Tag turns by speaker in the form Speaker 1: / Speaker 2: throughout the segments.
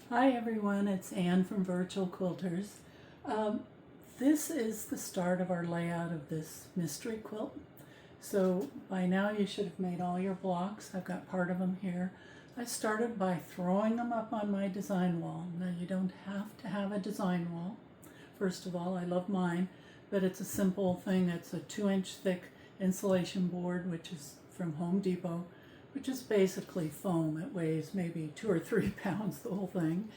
Speaker 1: Hi everyone, it's Anne from Virtual Quilters. This is the start of our layout of this mystery quilt. So by now you should have made all your blocks. I've got part of them here. I started by throwing them up on my design wall. Now you don't have to have a design wall. First of all, I love mine, but it's a simple thing. It's a 2-inch thick insulation board, which is from Home Depot, which is basically foam. It weighs maybe 2 or 3 pounds, the whole thing.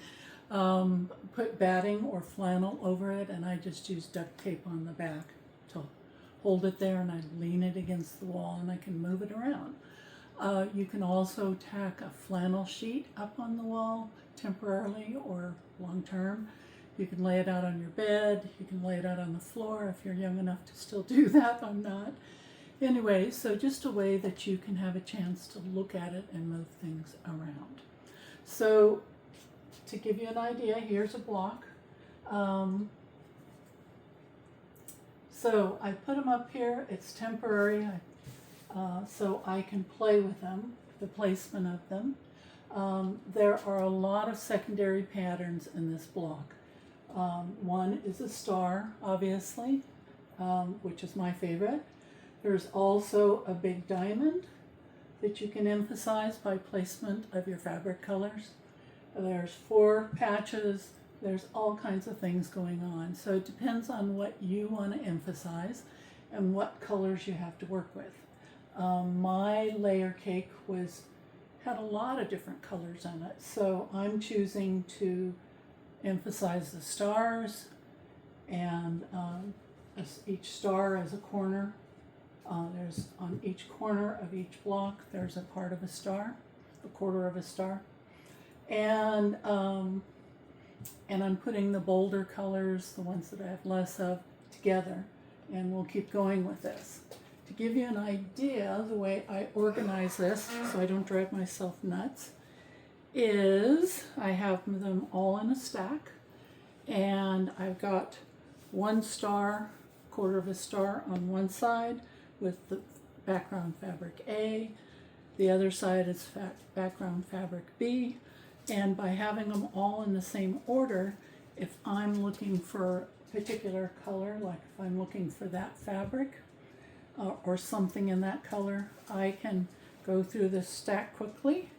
Speaker 1: Put batting or flannel over it, and I just use duct tape on the back to hold it there, and I lean it against the wall and I can move it around. You can also tack a flannel sheet up on the wall temporarily or long term. You can lay it out on your bed, you can lay it out on the floor if you're young enough to still do that. I'm not. Anyway, so just a way that you can have a chance to look at it and move things around. So to give you an idea, here's a block. So I put them up here. It's temporary, so I can play with them, the placement of them. There are a lot of secondary patterns in this block. One is a star, obviously, which is my favorite. There's also a big diamond that you can emphasize by placement of your fabric colors. There's 4 patches. There's all kinds of things going on. So it depends on what you want to emphasize and what colors you have to work with. My layer cake had a lot of different colors in it. So I'm choosing to emphasize the stars, and each star as a corner. There's on each corner of each block, there's a part of a star, a quarter of a star. And I'm putting the bolder colors, the ones that I have less of, together. And we'll keep going with this. To give you an idea, the way I organize this, so I don't drive myself nuts, is I have them all in a stack. And I've got 1 star, quarter of a star on one side, with the background fabric A. The other side is background fabric B. And by having them all in the same order, if I'm looking for a particular color, like if I'm looking for that fabric or something in that color, I can go through this stack quickly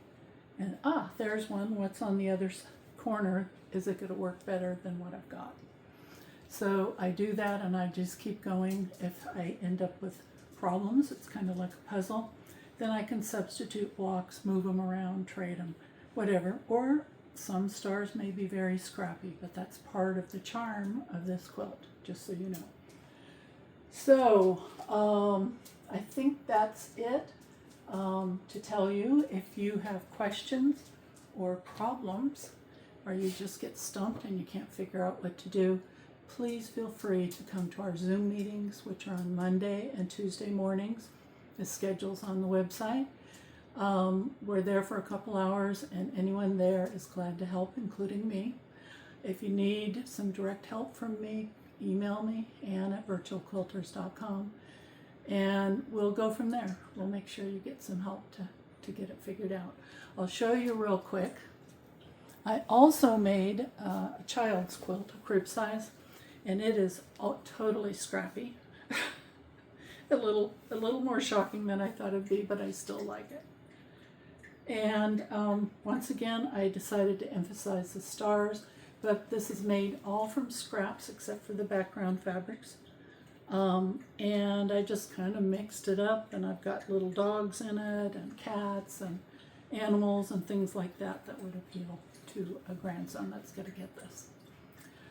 Speaker 1: and there's one. What's on the other corner? Is it going to work better than what I've got? So I do that, and I just keep going. If I end up with problems, it's kind of like a puzzle, then I can substitute blocks, move them around, trade them, whatever. Or some stars may be very scrappy, but that's part of the charm of this quilt, just so you know. So I think that's it to tell you. If you have questions or problems, or you just get stumped and you can't figure out what to do, please feel free to come to our Zoom meetings, which are on Monday and Tuesday mornings. The schedule's on the website. We're there for a couple hours, and anyone there is glad to help, including me. If you need some direct help from me, email me, ann@virtualquilters.com, and we'll go from there. We'll make sure you get some help to get it figured out. I'll show you real quick. I also made a child's quilt, a crib size, and it is totally scrappy. a little more shocking than I thought it'd be, but I still like it. And once again, I decided to emphasize the stars, but this is made all from scraps except for the background fabrics. And I just kind of mixed it up, and I've got little dogs in it, and cats, and animals, and things like that would appeal to a grandson that's going to get this.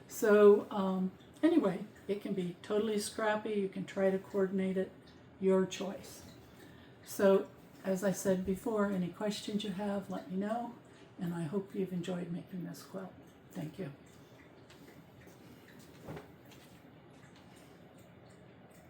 Speaker 1: So anyway, it can be totally scrappy. You can try to coordinate it, your choice. So as I said before, any questions you have, let me know, and I hope you've enjoyed making this quilt. Thank you.